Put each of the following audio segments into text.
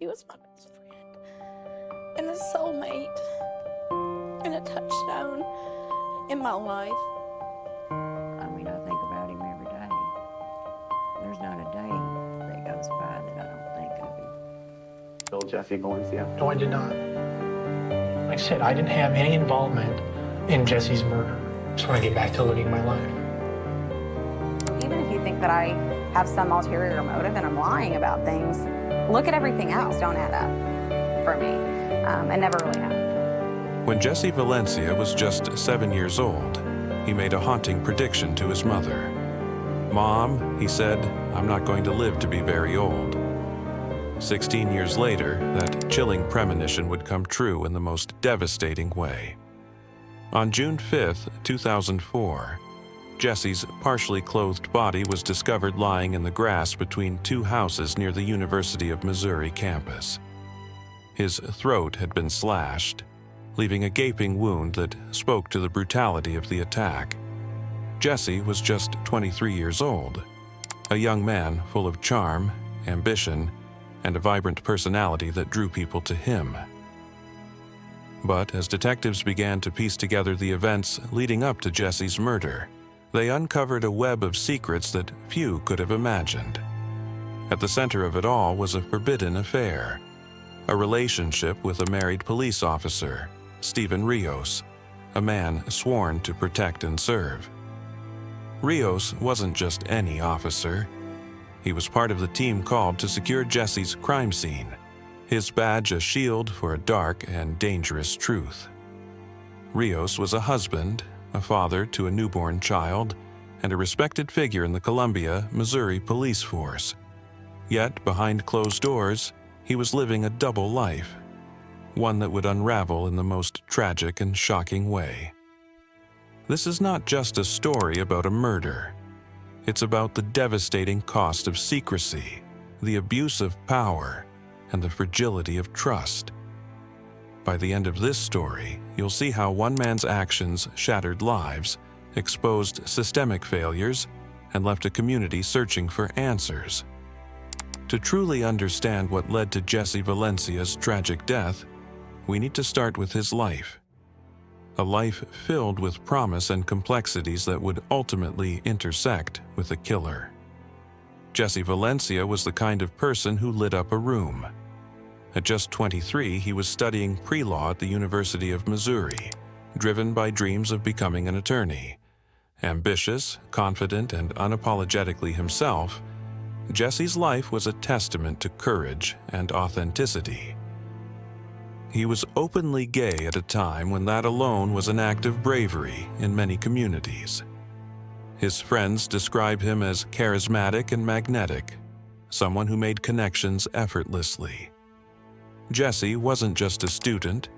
was my best friend and a soulmate and a touchstone in my life. I mean, I think about him every day. There's not a day that goes by that I don't think of him. Bill Jesse Valencia? No, I did not. Like I said, I didn't have any involvement in Jesse's murder. Just want to get back to living my life. Even if you think that I have some ulterior motive and I'm lying about things, look at everything else. Don't add up for me, and never really have. When Jesse Valencia was just 7 years old, he made a haunting prediction to his mother. "Mom," he said, "I'm not going to live to be very old." 16 years later, that chilling premonition would come true in the most devastating way. On June 5, 2004, Jesse's partially clothed body was discovered lying in the grass between two houses near the University of Missouri campus. His throat had been slashed, leaving a gaping wound that spoke to the brutality of the attack. Jesse was just 23 years old, a young man full of charm, ambition, and a vibrant personality that drew people to him. But as detectives began to piece together the events leading up to Jesse's murder, they uncovered a web of secrets that few could have imagined. At the center of it all was a forbidden affair, a relationship with a married police officer, Stephen Rios, a man sworn to protect and serve. Rios wasn't just any officer. He was part of the team called to secure Jesse's crime scene, his badge a shield for a dark and dangerous truth. Rios was a husband, a father to a newborn child, and a respected figure in the Columbia, Missouri police force. Yet, behind closed doors, he was living a double life, one that would unravel in the most tragic and shocking way. This is not just a story about a murder. It's about the devastating cost of secrecy, the abuse of power, and the fragility of trust. By the end of this story, you'll see how one man's actions shattered lives, exposed systemic failures, and left a community searching for answers. To truly understand what led to Jesse Valencia's tragic death, we need to start with his life. A life filled with promise and complexities that would ultimately intersect with a killer. Jesse Valencia was the kind of person who lit up a room. At just 23, he was studying pre-law at the University of Missouri, driven by dreams of becoming an attorney. Ambitious, confident, and unapologetically himself, Jesse's life was a testament to courage and authenticity. He was openly gay at a time when that alone was an act of bravery in many communities. His friends describe him as charismatic and magnetic, someone who made connections effortlessly. Jesse wasn't just a student.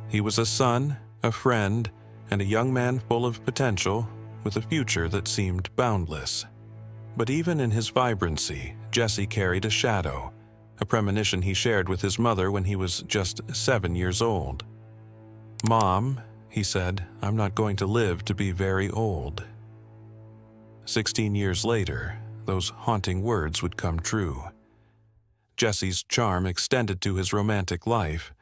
He was a son, a friend, and a young man full of potential with a future that seemed boundless. But even in his vibrancy, Jesse carried a shadow, a premonition he shared with his mother when he was just 7 years old. "Mom," he said, "I'm not going to live to be very old." 16 years later, those haunting words would come true. Jesse's charm extended to his romantic life,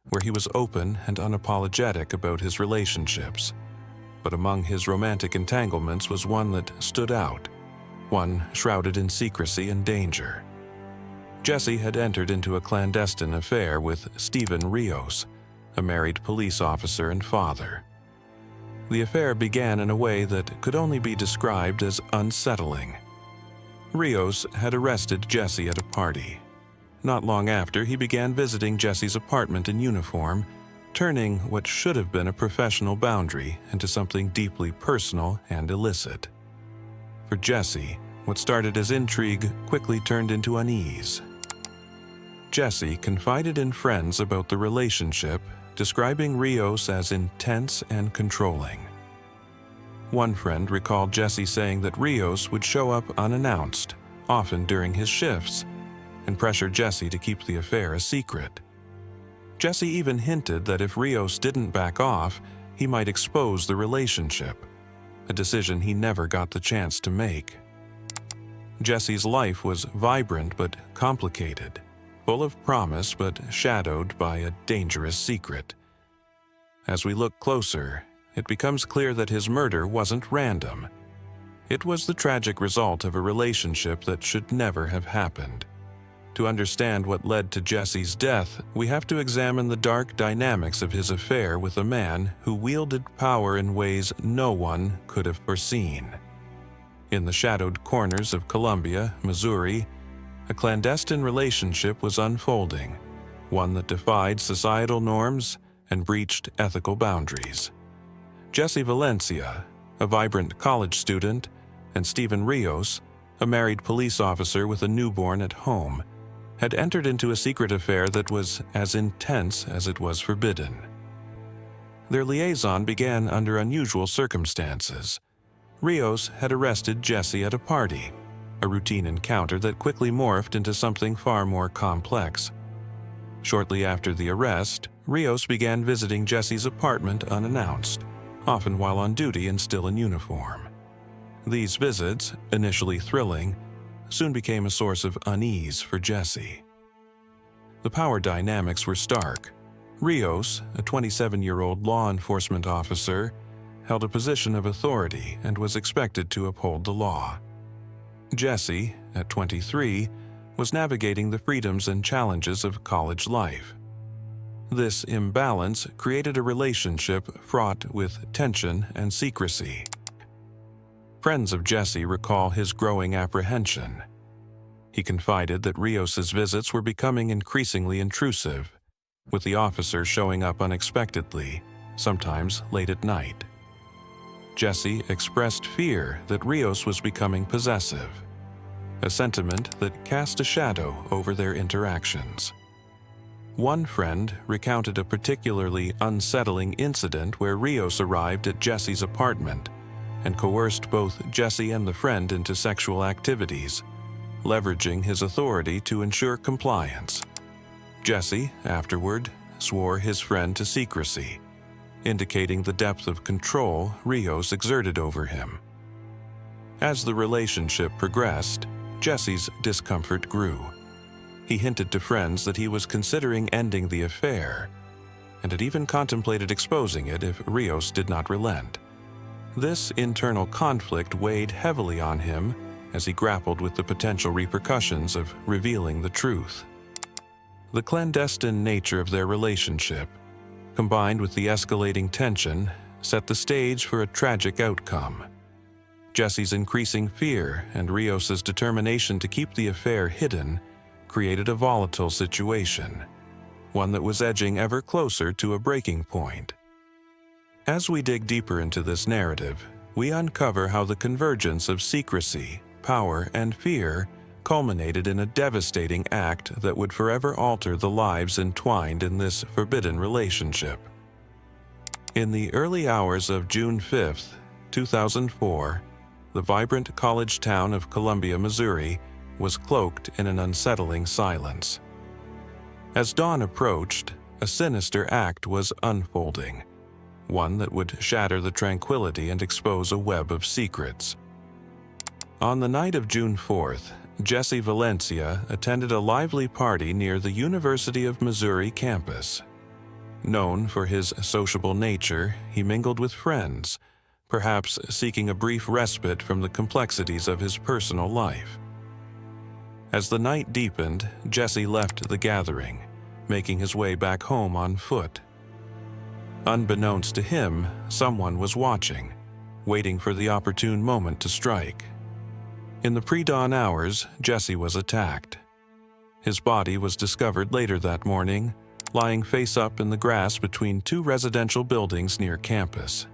where he was open and unapologetic about his relationships. But among his romantic entanglements was one that stood out, one shrouded in secrecy and danger. Jesse had entered into a clandestine affair with Stephen Rios, a married police officer and father. The affair began in a way that could only be described as unsettling. Rios had arrested Jesse at a party. Not long after, he began visiting Jesse's apartment in uniform, turning what should have been a professional boundary into something deeply personal and illicit. For Jesse, what started as intrigue quickly turned into unease. Jesse confided in friends about the relationship, describing Rios as intense and controlling. One friend recalled Jesse saying that Rios would show up unannounced, often during his shifts, and pressure Jesse to keep the affair a secret. Jesse even hinted that if Rios didn't back off, he might expose the relationship, a decision he never got the chance to make. Jesse's life was vibrant but complicated, full of promise but shadowed by a dangerous secret. As we look closer, it becomes clear that his murder wasn't random. It was the tragic result of a relationship that should never have happened. To understand what led to Jesse's death, we have to examine the dark dynamics of his affair with a man who wielded power in ways no one could have foreseen. In the shadowed corners of Columbia, Missouri, a clandestine relationship was unfolding, one that defied societal norms and breached ethical boundaries. Jesse Valencia, a vibrant college student, and Stephen Rios, a married police officer with a newborn at home, had entered into a secret affair that was as intense as it was forbidden. Their liaison began under unusual circumstances. Rios had arrested Jesse at a party, a routine encounter that quickly morphed into something far more complex. Shortly after the arrest, Rios began visiting Jesse's apartment unannounced, often while on duty and still in uniform. These visits, initially thrilling, soon became a source of unease for Jesse. The power dynamics were stark. Rios, a 27-year-old law enforcement officer, held a position of authority and was expected to uphold the law. Jesse, at 23, was navigating the freedoms and challenges of college life. This imbalance created a relationship fraught with tension and secrecy. Friends of Jesse recall his growing apprehension. He confided that Rios's visits were becoming increasingly intrusive, with the officer showing up unexpectedly, sometimes late at night. Jesse expressed fear that Rios was becoming possessive, a sentiment that cast a shadow over their interactions. One friend recounted a particularly unsettling incident where Rios arrived at Jesse's apartment and coerced both Jesse and the friend into sexual activities, leveraging his authority to ensure compliance. Jesse, afterward, swore his friend to secrecy, indicating the depth of control Rios exerted over him. As the relationship progressed, Jesse's discomfort grew. He hinted to friends that he was considering ending the affair, and had even contemplated exposing it if Rios did not relent. This internal conflict weighed heavily on him as he grappled with the potential repercussions of revealing the truth. The clandestine nature of their relationship, combined with the escalating tension, set the stage for a tragic outcome. Jesse's increasing fear and Rios's determination to keep the affair hidden created a volatile situation, one that was edging ever closer to a breaking point. As we dig deeper into this narrative, we uncover how the convergence of secrecy, power, and fear culminated in a devastating act that would forever alter the lives entwined in this forbidden relationship. In the early hours of June 5, 2004, the vibrant college town of Columbia, Missouri, was cloaked in an unsettling silence. As dawn approached, a sinister act was unfolding, one that would shatter the tranquility and expose a web of secrets. On the night of June 4th, Jesse Valencia attended a lively party near the University of Missouri campus. Known for his sociable nature, he mingled with friends, perhaps seeking a brief respite from the complexities of his personal life. As the night deepened, Jesse left the gathering, making his way back home on foot. Unbeknownst to him, someone was watching, waiting for the opportune moment to strike. In the pre-dawn hours, Jesse was attacked. His body was discovered later that morning, lying face up in the grass between two residential buildings near campus.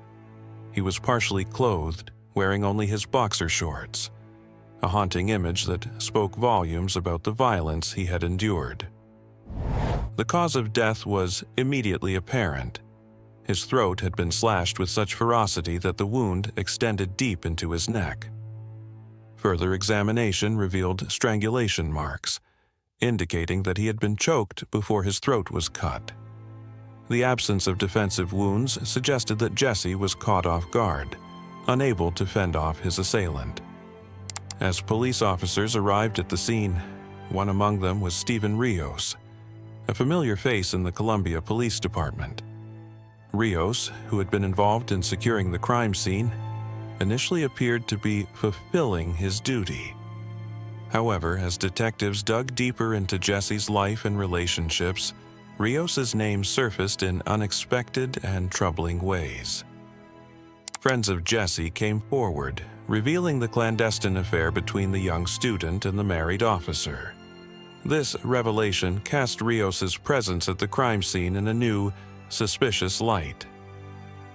He was partially clothed, wearing only his boxer shorts, a haunting image that spoke volumes about the violence he had endured. The cause of death was immediately apparent. His throat had been slashed with such ferocity that the wound extended deep into his neck. Further examination revealed strangulation marks, indicating that he had been choked before his throat was cut. The absence of defensive wounds suggested that Jesse was caught off guard, unable to fend off his assailant. As police officers arrived at the scene, One among them was Stephen Rios, a familiar face in the Columbia Police Department. Rios, who had been involved in securing the crime scene, initially appeared to be fulfilling his duty. However, as detectives dug deeper into Jesse's life and relationships, Rios's name surfaced in unexpected and troubling ways. Friends of Jesse came forward, revealing the clandestine affair between the young student and the married officer. This revelation cast Rios's presence at the crime scene in a new, suspicious light.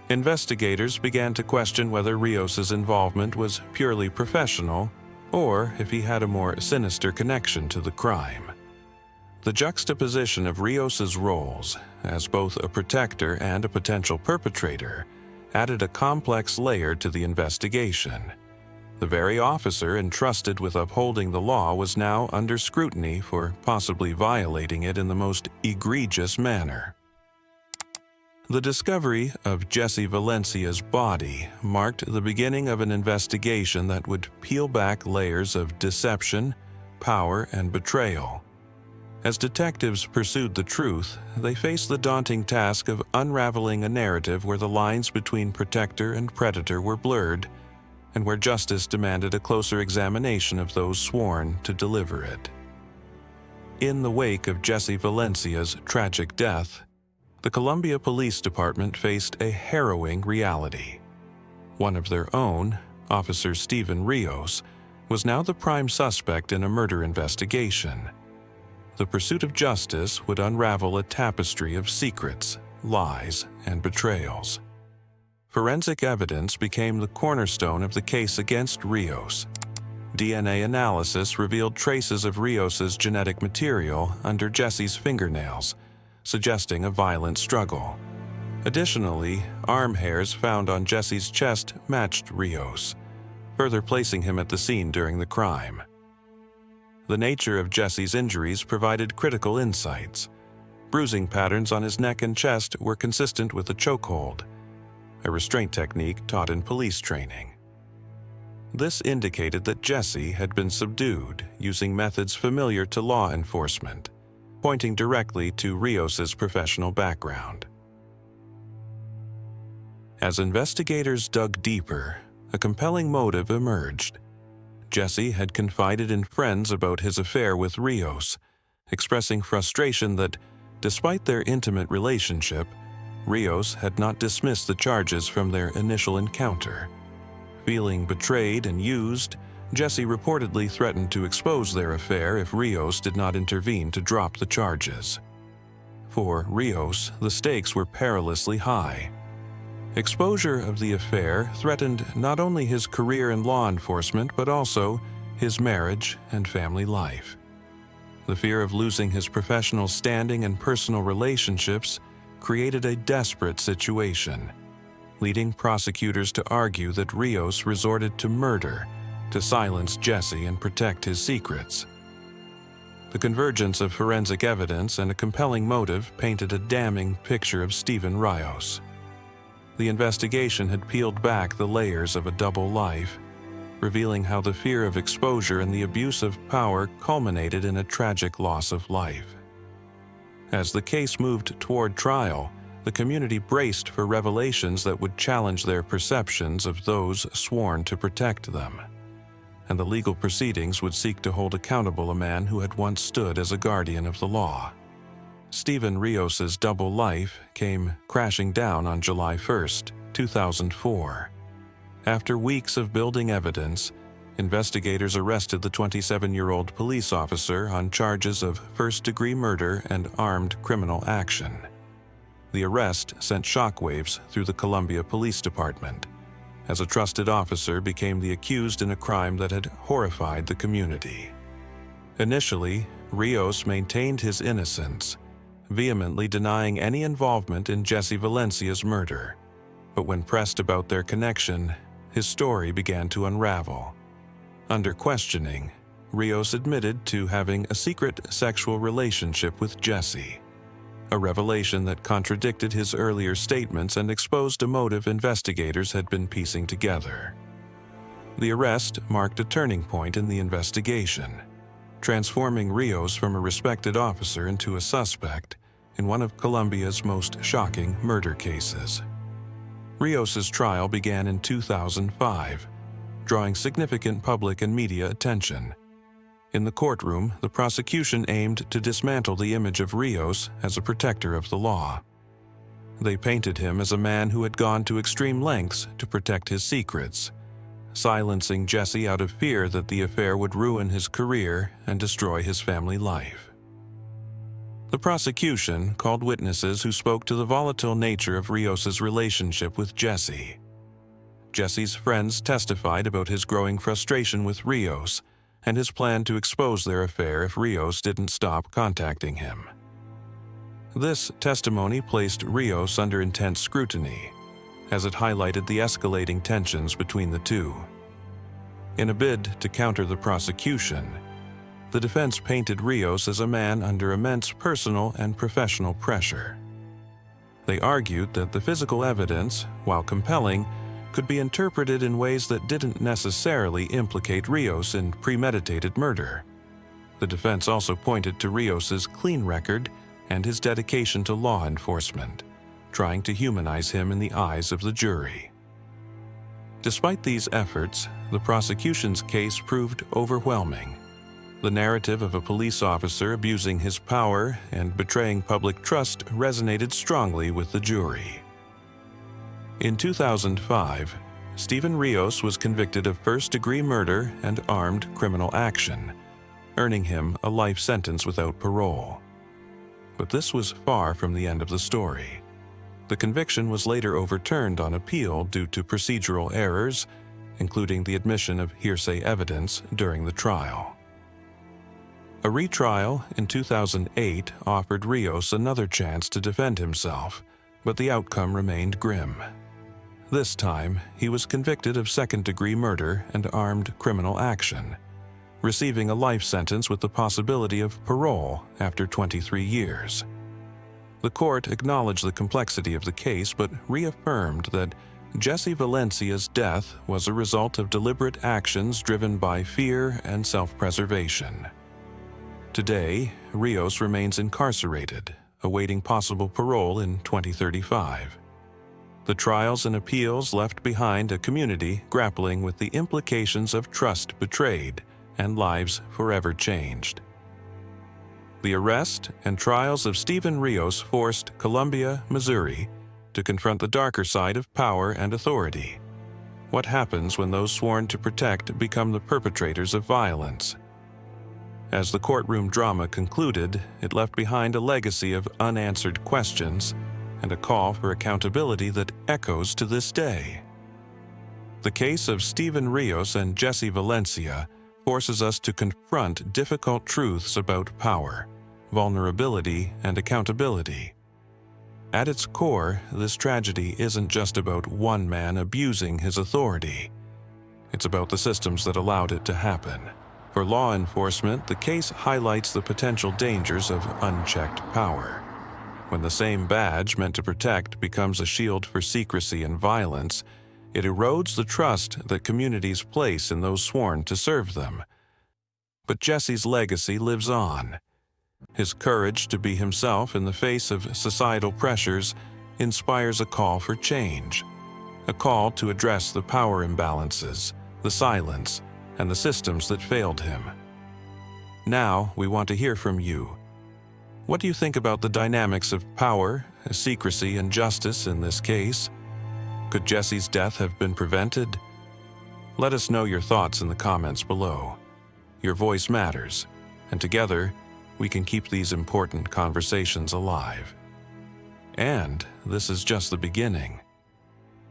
Investigators began to question whether Rios's involvement was purely professional or if he had a more sinister connection to the crime. The juxtaposition of Rios's roles as both a protector and a potential perpetrator added a complex layer to the investigation. The very officer entrusted with upholding the law was now under scrutiny for possibly violating it in the most egregious manner. The discovery of Jesse Valencia's body marked the beginning of an investigation that would peel back layers of deception, power, and betrayal. As detectives pursued the truth, they faced the daunting task of unraveling a narrative where the lines between protector and predator were blurred, and where justice demanded a closer examination of those sworn to deliver it. In the wake of Jesse Valencia's tragic death, the Columbia Police Department faced a harrowing reality. One of their own, Officer Stephen Rios, was now the prime suspect in a murder investigation. The pursuit of justice would unravel a tapestry of secrets, lies, and betrayals. Forensic evidence became the cornerstone of the case against Rios. DNA analysis revealed traces of Rios's genetic material under Jesse's fingernails, suggesting a violent struggle. Additionally, arm hairs found on Jesse's chest matched Rios, further placing him at the scene during the crime. The nature of Jesse's injuries provided critical insights. Bruising patterns on his neck and chest were consistent with a chokehold, a restraint technique taught in police training. This indicated that Jesse had been subdued using methods familiar to law enforcement, pointing directly to Rios's professional background. As investigators dug deeper, a compelling motive emerged. Jesse had confided in friends about his affair with Rios, expressing frustration that, despite their intimate relationship, Rios had not dismissed the charges from their initial encounter. Feeling betrayed and used, Jesse reportedly threatened to expose their affair if Rios did not intervene to drop the charges. For Rios, the stakes were perilously high. Exposure of the affair threatened not only his career in law enforcement but also his marriage and family life. The fear of losing his professional standing and personal relationships created a desperate situation, leading prosecutors to argue that Rios resorted to murder to silence Jesse and protect his secrets. The convergence of forensic evidence and a compelling motive painted a damning picture of Stephen Rios. The investigation had peeled back the layers of a double life, revealing how the fear of exposure and the abuse of power culminated in a tragic loss of life. As the case moved toward trial, the community braced for revelations that would challenge their perceptions of those sworn to protect them. And the legal proceedings would seek to hold accountable a man who had once stood as a guardian of the law. Stephen Rios's double life came crashing down on July 1, 2004. After weeks of building evidence, investigators arrested the 27-year-old police officer on charges of first-degree murder and armed criminal action. The arrest sent shockwaves through the Columbia Police Department, as a trusted officer became the accused in a crime that had horrified the community. Initially, Rios maintained his innocence, vehemently denying any involvement in Jesse Valencia's murder. But when pressed about their connection, his story began to unravel. Under questioning, Rios admitted to having a secret sexual relationship with Jesse, a revelation that contradicted his earlier statements and exposed a motive investigators had been piecing together. The arrest marked a turning point in the investigation. transforming Rios from a respected officer into a suspect in one of Colombia's most shocking murder cases. Rios's trial began in 2005, drawing significant public and media attention. In the courtroom, the prosecution aimed to dismantle the image of Rios as a protector of the law. They painted him as a man who had gone to extreme lengths to protect his secrets, silencing Jesse out of fear that the affair would ruin his career and destroy his family life. The prosecution called witnesses who spoke to the volatile nature of Rios's relationship with Jesse. Jesse's friends testified about his growing frustration with Rios and his plan to expose their affair if Rios didn't stop contacting him. This testimony placed Rios under intense scrutiny, as it highlighted the escalating tensions between the two. In a bid to counter the prosecution, the defense painted Rios as a man under immense personal and professional pressure. They argued that the physical evidence, while compelling, could be interpreted in ways that didn't necessarily implicate Rios in premeditated murder. The defense also pointed to Rios's clean record and his dedication to law enforcement, trying to humanize him in the eyes of the jury. Despite these efforts, the prosecution's case proved overwhelming. The narrative of a police officer abusing his power and betraying public trust resonated strongly with the jury. In 2005, Stephen Rios was convicted of first-degree murder and armed criminal action, earning him a life sentence without parole. But this was far from the end of the story. The conviction was later overturned on appeal due to procedural errors, including the admission of hearsay evidence during the trial. A retrial in 2008 offered Rios another chance to defend himself, but the outcome remained grim. This time, he was convicted of second-degree murder and armed criminal action, receiving a life sentence with the possibility of parole after 23 years. The court acknowledged the complexity of the case but reaffirmed that Jesse Valencia's death was a result of deliberate actions driven by fear and self-preservation. Today, Rios remains incarcerated, awaiting possible parole in 2035. The trials and appeals left behind a community grappling with the implications of trust betrayed and lives forever changed. The arrest and trials of Stephen Rios forced Columbia, Missouri, to confront the darker side of power and authority. What happens when those sworn to protect become the perpetrators of violence? As the courtroom drama concluded, it left behind a legacy of unanswered questions and a call for accountability that echoes to this day. The case of Stephen Rios and Jesse Valencia forces us to confront difficult truths about power, vulnerability, and accountability. At its core, this tragedy isn't just about one man abusing his authority. It's about the systems that allowed it to happen. For law enforcement, the case highlights the potential dangers of unchecked power. When the same badge meant to protect becomes a shield for secrecy and violence, it erodes the trust that communities place in those sworn to serve them. But Jesse's legacy lives on. His courage to be himself in the face of societal pressures inspires a call for change, a call to address the power imbalances, the silence, and the systems that failed him. Now, we want to hear from you. What do you think about the dynamics of power, secrecy, and justice in this case? Could Jesse's death have been prevented? Let us know your thoughts in the comments below. Your voice matters, and together, we can keep these important conversations alive. And this is just the beginning.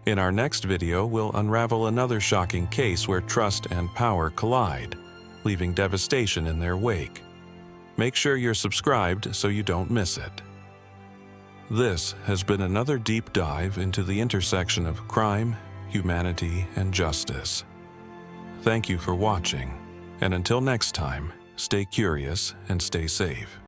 In our next video, we'll unravel another shocking case where trust and power collide, leaving devastation in their wake. Make sure you're subscribed so you don't miss it. This has been another deep dive into the intersection of crime, humanity, and justice. Thank you for watching, and until next time, stay curious and stay safe.